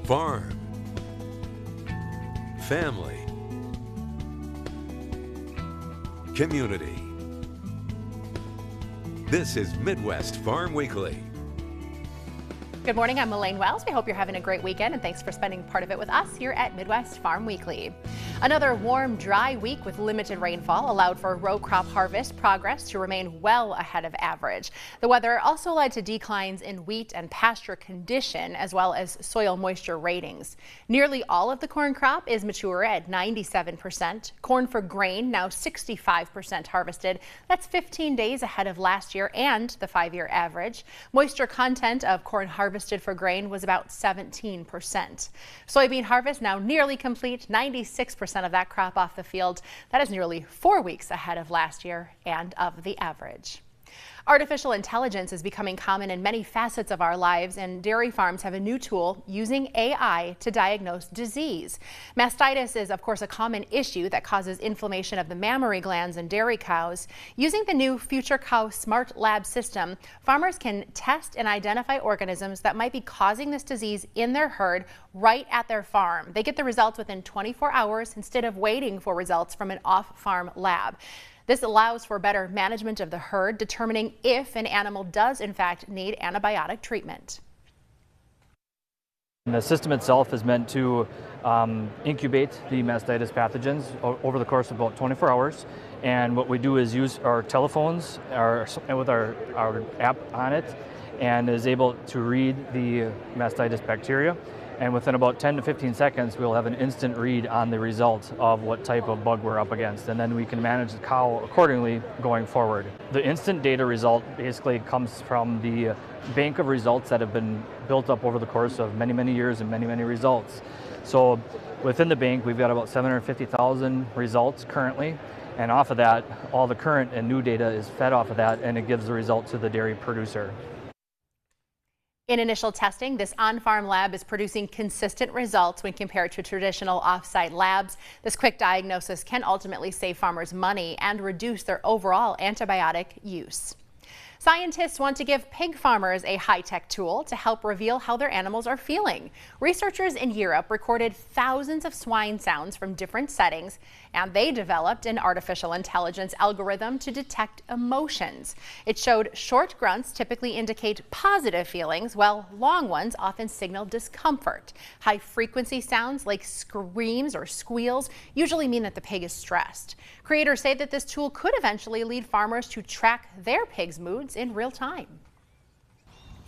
farm, family, community. This is Midwest Farm Weekly. Good morning, I'm Elaine Wells. We hope you're having a great weekend and thanks for spending part of it with us here at Midwest Farm Weekly. Another warm, dry week with limited rainfall allowed for row crop harvest progress to remain well ahead of average. The weather also led to declines in wheat and pasture condition as well as soil moisture ratings. Nearly all of the corn crop is mature at 97%. Corn for grain now 65% harvested. That's 15 days ahead of last year and the 5-year average. Moisture content of corn harvested for grain was about 17%. Soybean harvest now nearly complete, 96% of that crop off the field. That is nearly 4 weeks ahead of last year and of the average. Artificial intelligence is becoming common in many facets of our lives, and dairy farms have a new tool using AI to diagnose disease. Mastitis is, of course, a common issue that causes inflammation of the mammary glands in dairy cows. Using the new Future Cow Smart Lab system, farmers can test and identify organisms that might be causing this disease in their herd right at their farm. They get the results within 24 hours instead of waiting for results from an off-farm lab. This allows for better management of the herd, determining if an animal does in fact need antibiotic treatment. The system itself is meant to incubate the mastitis pathogens over the course of about 24 hours. And what we do is use our telephones with our app on it, and is able to read the mastitis bacteria. And within about 10 to 15 seconds, we'll have an instant read on the result of what type of bug we're up against. And then we can manage the cow accordingly going forward. The instant data result basically comes from the bank of results that have been built up over the course of many, many years and many, many results. So within the bank, we've got about 750,000 results currently. And off of that, all the current and new data is fed off of that, and it gives the result to the dairy producer. In initial testing, this on-farm lab is producing consistent results when compared to traditional off-site labs. This quick diagnosis can ultimately save farmers money and reduce their overall antibiotic use. Scientists want to give pig farmers a high-tech tool to help reveal how their animals are feeling. Researchers in Europe recorded thousands of swine sounds from different settings, and they developed an artificial intelligence algorithm to detect emotions. It showed short grunts typically indicate positive feelings, while long ones often signal discomfort. High-frequency sounds like screams or squeals usually mean that the pig is stressed. Creators say that this tool could eventually lead farmers to track their pigs' moods in real time.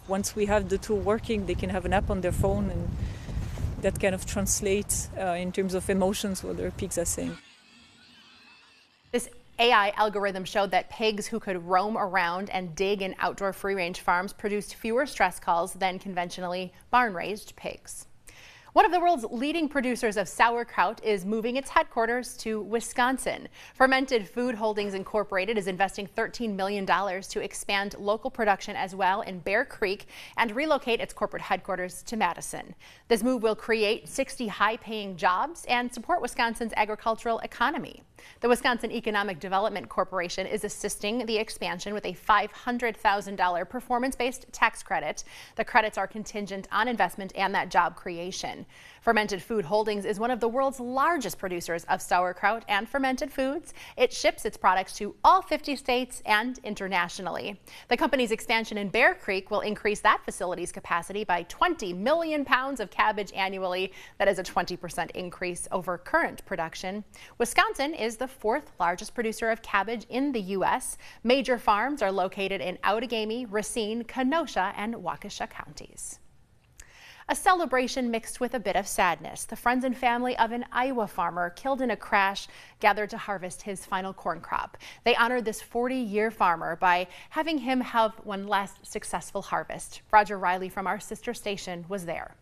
Once we have the tool working, they can have an app on their phone, and that kind of translates in terms of emotions what their pigs are saying. This AI algorithm showed that pigs who could roam around and dig in outdoor free-range farms produced fewer stress calls than conventionally barn-raised pigs. One of the world's leading producers of sauerkraut is moving its headquarters to Wisconsin. Fermented Food Holdings Incorporated is investing $13 million to expand local production as well in Bear Creek and relocate its corporate headquarters to Madison. This move will create 60 high-paying jobs and support Wisconsin's agricultural economy. The Wisconsin Economic Development Corporation is assisting the expansion with a $500,000 performance-based tax credit. The credits are contingent on investment and that job creation. Fermented Food Holdings is one of the world's largest producers of sauerkraut and fermented foods. It ships its products to all 50 states and internationally. The company's expansion in Bear Creek will increase that facility's capacity by 20 million pounds of cabbage annually. That is a 20% increase over current production. Wisconsin is the 4th largest producer of cabbage in the U.S. Major farms are located in Outagamie, Racine, Kenosha, and Waukesha counties. A celebration mixed with a bit of sadness. The friends and family of an Iowa farmer killed in a crash gathered to harvest his final corn crop. They honored this 40-year farmer by having him have one last successful harvest. Roger Riley from our sister station was there.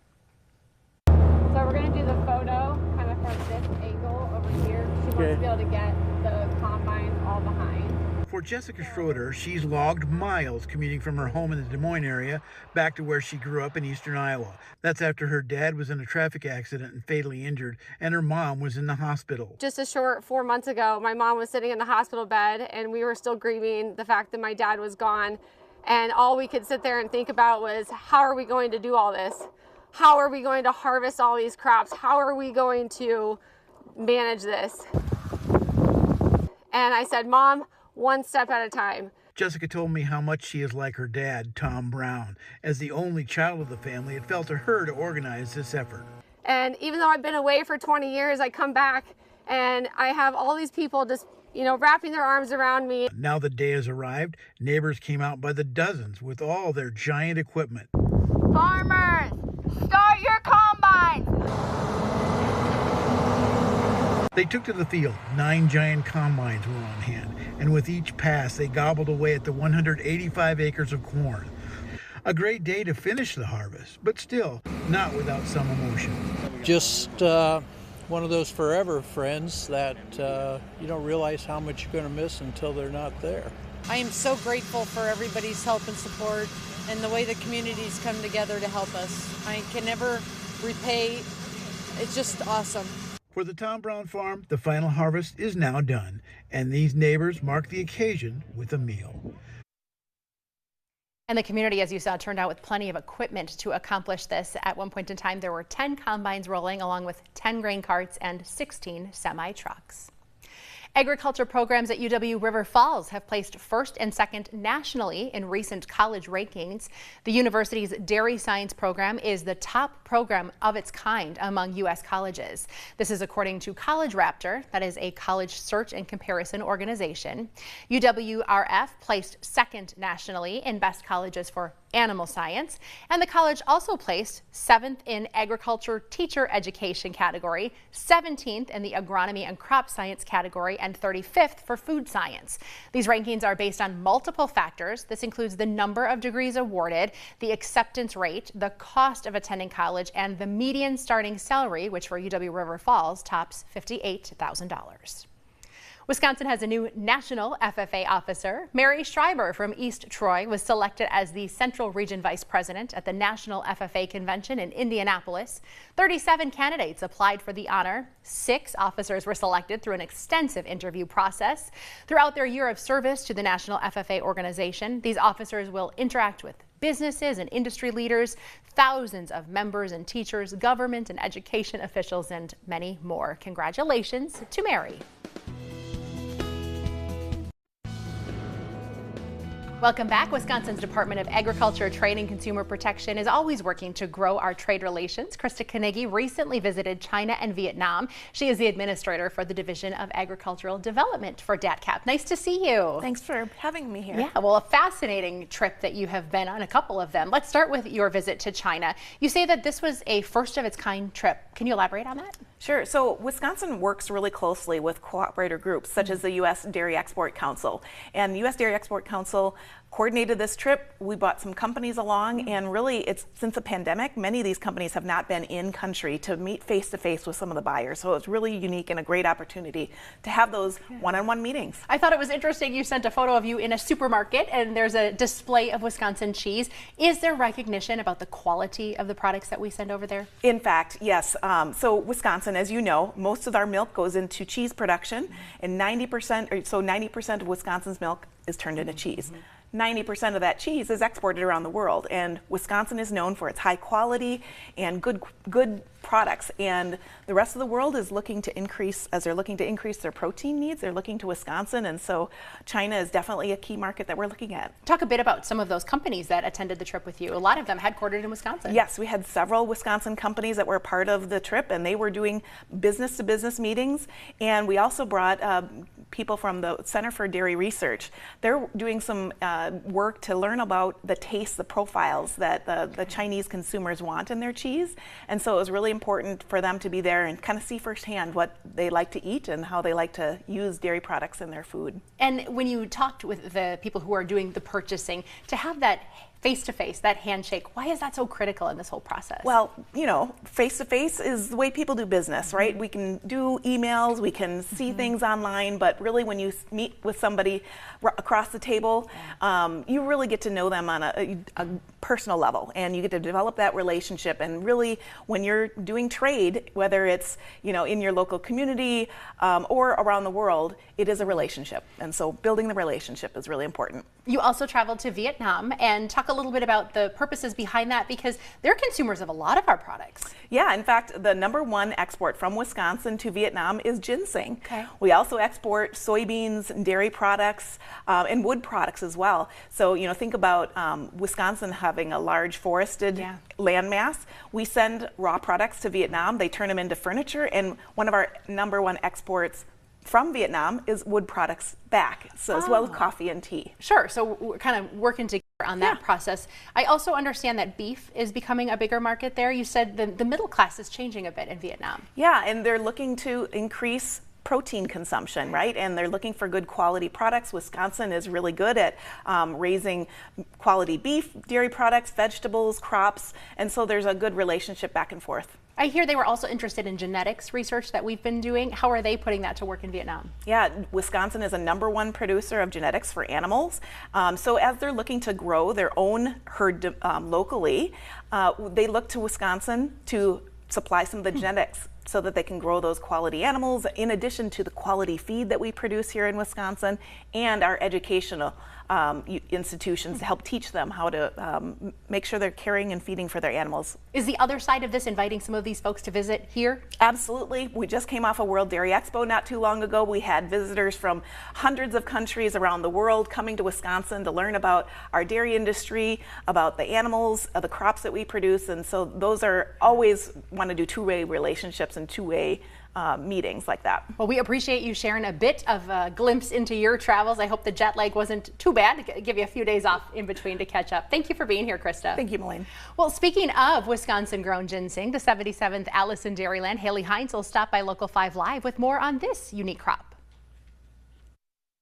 So we're going to do the photo kind of from this angle over here. She wants to be able to get the combines all behind. For Jessica Schroeder, she's logged miles commuting from her home in the Des Moines area back to where she grew up in eastern Iowa. That's after her dad was in a traffic accident and fatally injured, and her mom was in the hospital. Just a short 4 months ago, my mom was sitting in the hospital bed, and we were still grieving the fact that my dad was gone. And all we could sit there and think about was, how are we going to do all this? how are we going to harvest all these crops? How are we going to manage this? And I said, Mom, one step at a time. Jessica told me how much she is like her dad, Tom Brown. As the only child of the family, it fell to her to organize this effort. And even though I've been away for 20 years, I come back and I have all these people just, wrapping their arms around me. Now the day has arrived. Neighbors came out by the dozens with all their giant equipment. Farmers, start your combines! They took to the field. 9 giant combines were on hand, and with each pass, they gobbled away at the 185 acres of corn. A great day to finish the harvest, but still not without some emotion. Just one of those forever friends that you don't realize how much you're going to miss until they're not there. I am so grateful for everybody's help and support and the way the communities come together to help us. I can never repay. It's just awesome. For the Tom Brown farm, the final harvest is now done, and these neighbors mark the occasion with a meal. And the community, as you saw, turned out with plenty of equipment to accomplish this. At one point in time, there were 10 combines rolling, along with 10 grain carts and 16 semi-trucks. Agriculture programs at UW River Falls have placed first and second nationally in recent college rankings. The university's dairy science program is the top program of its kind among U.S. colleges. This is according to College Raptor, that is a college search and comparison organization. UWRF placed second nationally in best colleges for animal science, and the college also placed 7th in agriculture teacher education category, 17th in the agronomy and crop science category, and 35th for food science. These rankings are based on multiple factors. This includes the number of degrees awarded, the acceptance rate, the cost of attending college, and the median starting salary, which for UW River Falls tops $58,000. Wisconsin has a new national FFA officer. Mary Schreiber from East Troy was selected as the Central Region Vice President at the National FFA Convention in Indianapolis. 37 candidates applied for the honor. 6 officers were selected through an extensive interview process. Throughout their year of service to the National FFA organization, these officers will interact with businesses and industry leaders, thousands of members and teachers, government and education officials, and many more. Congratulations to Mary. Welcome back. Wisconsin's Department of Agriculture, Trade and Consumer Protection is always working to grow our trade relations. Krista Carnegie recently visited China and Vietnam. She is the administrator for the Division of Agricultural Development for DATCAP. Nice to see you. Thanks for having me here. Yeah, well, a fascinating trip that you have been on, a couple of them. Let's start with your visit to China. You say that this was a first of its kind trip. Can you elaborate on that? Sure. So Wisconsin works really closely with cooperator groups such as the U.S. Dairy Export Council. And the U.S. Dairy Export Council coordinated this trip. We brought some companies along, and really it's since the pandemic, many of these companies have not been in country to meet face to face with some of the buyers. So it's really unique and a great opportunity to have those one-on-one meetings. I thought it was interesting. You sent a photo of you in a supermarket and there's a display of Wisconsin cheese. Is there recognition about the quality of the products that we send over there? In fact, yes. So Wisconsin, as you know, most of our milk goes into cheese production, and 90% of Wisconsin's milk is turned into cheese. 90% of that cheese is exported around the world, and Wisconsin is known for its high quality and good products, and the rest of the world is looking to increase, as they're looking to increase their protein needs, they're looking to Wisconsin, and so China is definitely a key market that we're looking at. Talk a bit about some of those companies that attended the trip with you. A lot of them headquartered in Wisconsin. Yes, we had several Wisconsin companies that were a part of the trip, and they were doing business-to-business meetings, and we also brought people from the Center for Dairy Research. They're doing some work to learn about the taste, the profiles that the Chinese consumers want in their cheese, and so it was really important for them to be there and kind of see firsthand what they like to eat and how they like to use dairy products in their food. And when you talked with the people who are doing the purchasing, to have that face-to-face, that handshake, why is that so critical in this whole process? Well, you know, face-to-face is the way people do business, right? We can do emails, we can see things online, but really when you meet with somebody across the table, you really get to know them on a personal level, and you get to develop that relationship. And really, when you're doing trade, whether it's, you know, in your local community or around the world, it is a relationship. And so building the relationship is really important. You also traveled to Vietnam, and talk a little bit about the purposes behind that, because they're consumers of a lot of our products. Yeah, in fact, the #1 export from Wisconsin to Vietnam is ginseng. Okay. We also export soybeans, and dairy products, and wood products as well. So, you know, think about Wisconsin having a large forested landmass. We send raw products to Vietnam, they turn them into furniture, and one of our #1 exports from Vietnam is wood products back, so as well as coffee and tea. Sure, so we're kind of working together on that process. I also understand that beef is becoming a bigger market there. You said the middle class is changing a bit in Vietnam. Yeah, and they're looking to increase protein consumption, right? And they're looking for good quality products. Wisconsin is really good at raising quality beef, dairy products, vegetables, crops, and so there's a good relationship back and forth. I hear they were also interested in genetics research that we've been doing. How are they putting that to work in Vietnam? Yeah, Wisconsin is a #1 producer of genetics for animals. So as they're looking to grow their own herd locally, they look to Wisconsin to supply some of the genetics so that they can grow those quality animals, in addition to the quality feed that we produce here in Wisconsin and our educational institutions to help teach them how to make sure they're caring and feeding for their animals. Is the other side of this inviting some of these folks to visit here? Absolutely. We just came off a World Dairy Expo not too long ago. We had visitors from hundreds of countries around the world coming to Wisconsin to learn about our dairy industry, about the animals, the crops that we produce, and so those are always want to do two-way relationships and two-way meetings like that. Well, we appreciate you sharing a bit of a glimpse into your travels. I hope the jet lag wasn't too bad to give you a few days off in between to catch up. Thank you for being here, Krista. Thank you, Melaine. Well, speaking of Wisconsin-grown ginseng, the 77th Allison Dairyland, Haley Hines will stop by Local 5 Live with more on this unique crop.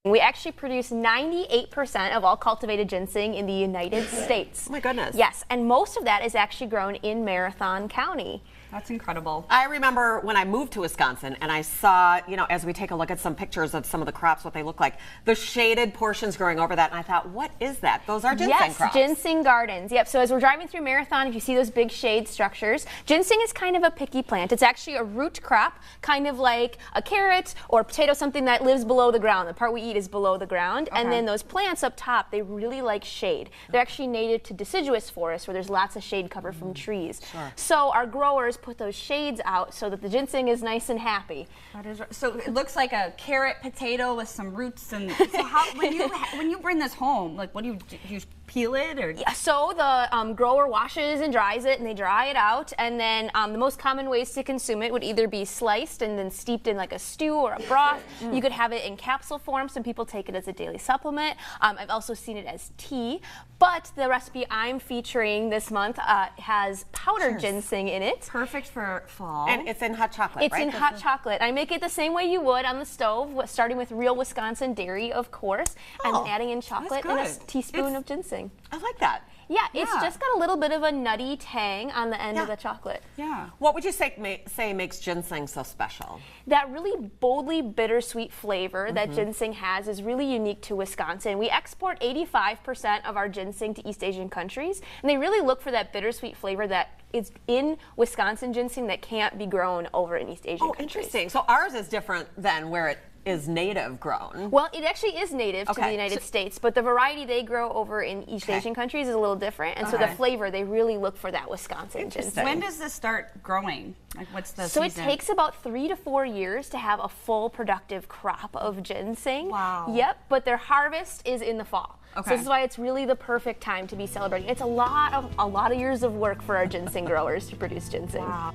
We actually produce 98% of all cultivated ginseng in the United States. Oh my goodness. Yes, and most of that is actually grown in Marathon County. That's incredible. I remember when I moved to Wisconsin and I saw, you know, as we take a look at some pictures of some of the crops, what they look like, the shaded portions growing over that, and I thought, what is that? Those are ginseng crops. Yes, ginseng gardens. Yep, so as we're driving through Marathon, if you see those big shade structures, ginseng is kind of a picky plant. It's actually a root crop, kind of like a carrot or a potato, something that lives below the ground. The part we eat is below the ground, and then those plants up top, they really like shade. They're actually native to deciduous forests where there's lots of shade cover from trees. Sure. So our growers put those shades out so that the ginseng is nice and happy. That is right. So it looks like a carrot potato with some roots. And so how, when you bring this home, like, what do you peel it, or? Yeah, so the grower washes and dries it, and they dry it out, and then the most common ways to consume it would either be sliced and then steeped in like a stew or a broth. You could have it in capsule form. Some people take it as a daily supplement. I've also seen it as tea, but the recipe I'm featuring this month has powdered ginseng in it. Perfect for fall. And it's in hot chocolate, right? It's in hot chocolate. I make it the same way you would on the stove, starting with real Wisconsin dairy, of course, and then adding in chocolate and a teaspoon of ginseng. I like that. Yeah, it's just got a little bit of a nutty tang on the end of the chocolate. Yeah. What would you say makes ginseng so special? That really boldly bittersweet flavor that ginseng has is really unique to Wisconsin. We export 85% of our ginseng to East Asian countries, and they really look for that bittersweet flavor that is in Wisconsin ginseng that can't be grown over in East Asian countries. Interesting. So ours is different than where it is native grown. Well, it actually is native to the United States, but the variety they grow over in East Asian countries is a little different, and so the flavor, they really look for that Wisconsin ginseng. When does this start growing? Like, what's the season? So it takes about 3 to 4 years to have a full productive crop of ginseng. Wow. Yep, but their harvest is in the fall. So this is why it's really the perfect time to be celebrating. It's a lot of years of work for our ginseng growers to produce ginseng. Wow.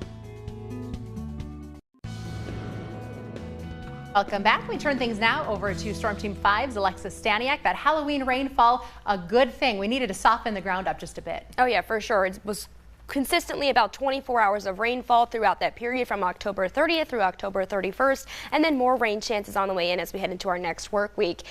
Welcome back. We turn things now over to Storm Team 5's Alexis Staniak. That Halloween rainfall, a good thing. We needed to soften the ground up just a bit. Oh yeah, for sure. It was consistently about 24 hours of rainfall throughout that period from October 30th through October 31st, and then more rain chances on the way in as we head into our next work week.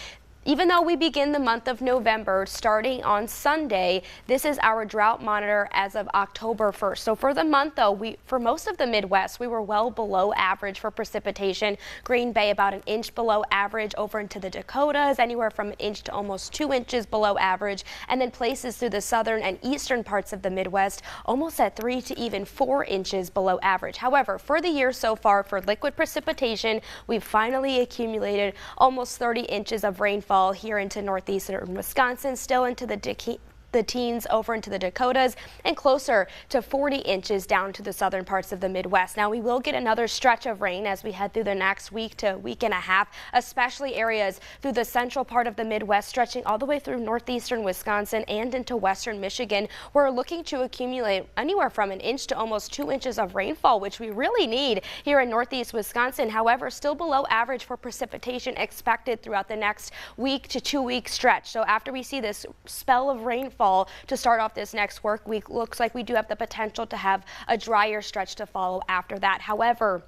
Even though we begin the month of November starting on Sunday, this is our drought monitor as of October 1st. So for the month, though, for most of the Midwest, we were well below average for precipitation. Green Bay about an inch below average, over into the Dakotas, anywhere from an inch to almost 2 inches below average, and then places through the southern and eastern parts of the Midwest almost at 3 to even 4 inches below average. However, for the year so far for liquid precipitation, we've finally accumulated almost 30 inches of rainfall rainfall here into northeastern Wisconsin, still into the teens over into the Dakotas, and closer to 40 inches down to the southern parts of the Midwest. Now we will get another stretch of rain as we head through the next week to week and a half, especially areas through the central part of the Midwest, stretching all the way through northeastern Wisconsin and into western Michigan. We're looking to accumulate anywhere from 1 inch to almost 2 inches of rainfall, which we really need here in northeast Wisconsin. However, still below average for precipitation expected throughout the next week to 2 week stretch. So after we see this spell of rainfall to start off this next work week, looks like we do have the potential to have a drier stretch to follow after that. However,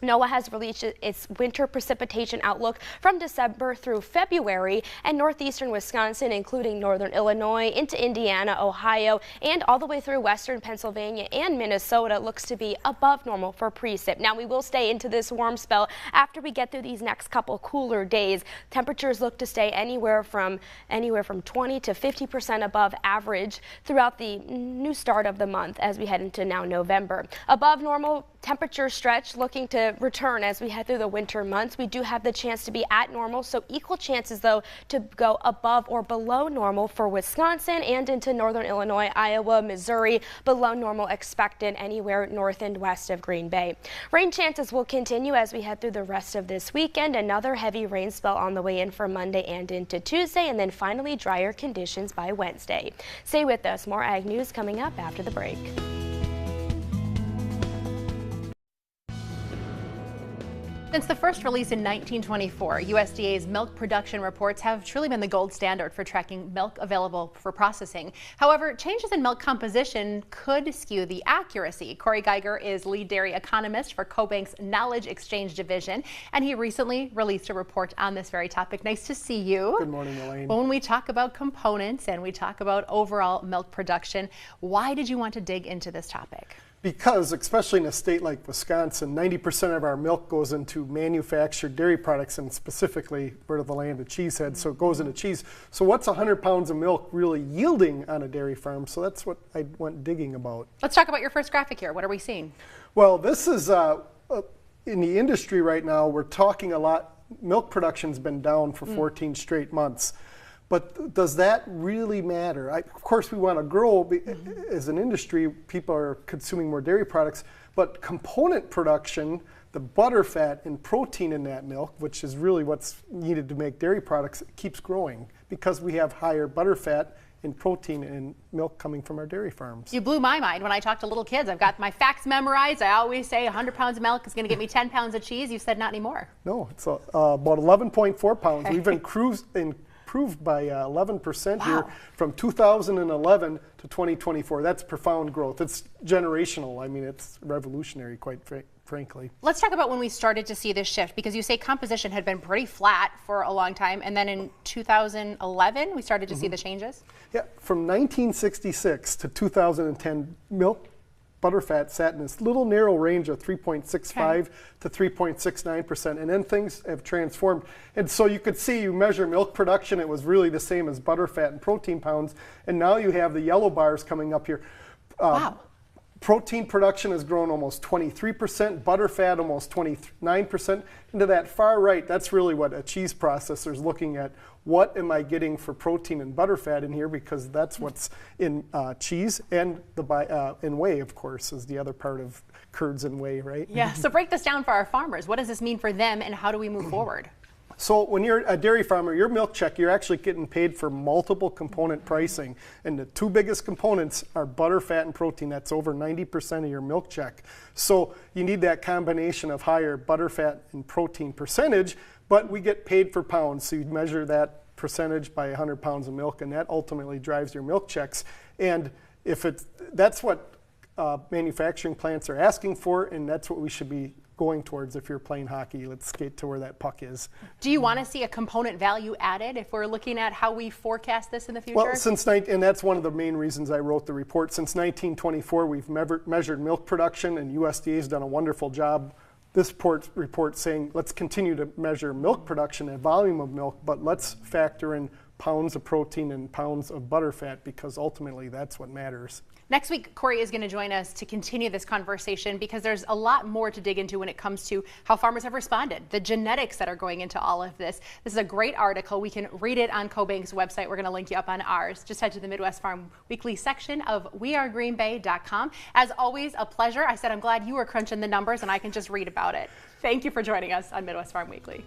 NOAA has released its winter precipitation outlook from December through February, and northeastern Wisconsin, including northern Illinois, into Indiana, Ohio, and all the way through western Pennsylvania and Minnesota looks to be above normal for precip. Now we will stay into this warm spell after we get through these next couple cooler days. Temperatures look to stay anywhere from 20 to 50% above average throughout the new start of the month as we head into now November. Above normal temperature stretch looking to return as we head through the winter months. We do have the chance to be at normal, so equal chances though to go above or below normal for Wisconsin and into northern Illinois, Iowa, Missouri. Below normal expected anywhere north and west of Green Bay. Rain chances will continue as we head through the rest of this weekend. Another heavy rain spell on the way in for Monday and into Tuesday, and then finally drier conditions by Wednesday. Stay with us. More ag news coming up after the break. Since the first release in 1924, USDA's milk production reports have truly been the gold standard for tracking milk available for processing. However, changes in milk composition could skew the accuracy. Corey Geiger is lead dairy economist for CoBank's Knowledge Exchange Division, and he recently released a report on this very topic. Nice to see you. Good morning, Elaine. When we talk about components and we talk about overall milk production, why did you want to dig into this topic? Because, especially in a state like Wisconsin, 90% of our milk goes into manufactured dairy products, and specifically we're the land of cheeseheads, so it goes into cheese. So what's 100 pounds of milk really yielding on a dairy farm? So that's what I went digging about. Let's talk about your first graphic here. What are we seeing? Well, this is in the industry right now, we're talking a lot. Milk production's been down for 14 straight months. But does that really matter? Of course, we want to grow as an industry. People are consuming more dairy products, but component production, the butter, fat, and protein in that milk, which is really what's needed to make dairy products, keeps growing because we have higher butter, fat, and protein in milk coming from our dairy farms. You blew my mind when I talk to little kids. I've got my facts memorized. I always say 100 pounds of milk is going to get me 10 pounds of cheese. You said not anymore. No, it's about 11.4 pounds. We've improved by 11% here from 2011 to 2024. That's profound growth. It's generational. I mean, it's revolutionary, quite frankly. Let's talk about when we started to see this shift, because you say composition had been pretty flat for a long time, and then in 2011 we started to see the changes? Yeah, from 1966 to 2010, milk butterfat sat in this little narrow range of 3.65 to 3.69%, and then things have transformed. And so you could see, you measure milk production, it was really the same as butterfat and protein pounds, and now you have the yellow bars coming up here. Wow. Protein production has grown almost 23%, butterfat almost 29%. And to that far right, that's really what a cheese processor is looking at. What am I getting for protein and butterfat in here? Because that's what's in cheese, and in whey, of course, is the other part of curds and whey, right? Yeah, so break this down for our farmers. What does this mean for them, and how do we move forward? So when you're a dairy farmer, your milk check, you're actually getting paid for multiple component pricing. And the two biggest components are butter, fat, and protein. That's over 90% of your milk check. So you need that combination of higher butter, fat, and protein percentage, but we get paid for pounds. So you measure that percentage by 100 pounds of milk, and that ultimately drives your milk checks. And that's what manufacturing plants are asking for, and that's what we should be going towards. If you're playing hockey, let's skate to where that puck is. Do you want to see a component value added if we're looking at how we forecast this in the future? Well, and that's one of the main reasons I wrote the report. Since 1924, we've measured milk production, and USDA has done a wonderful job. This report saying let's continue to measure milk production and volume of milk, but let's factor in pounds of protein and pounds of butter fat, because ultimately that's what matters. Next week, Corey is going to join us to continue this conversation because there's a lot more to dig into when it comes to how farmers have responded, the genetics that are going into all of this. This is a great article. We can read it on CoBank's website. We're going to link you up on ours. Just head to the Midwest Farm Weekly section of wearegreenbay.com. As always, a pleasure. I said I'm glad you were crunching the numbers and I can just read about it. Thank you for joining us on Midwest Farm Weekly.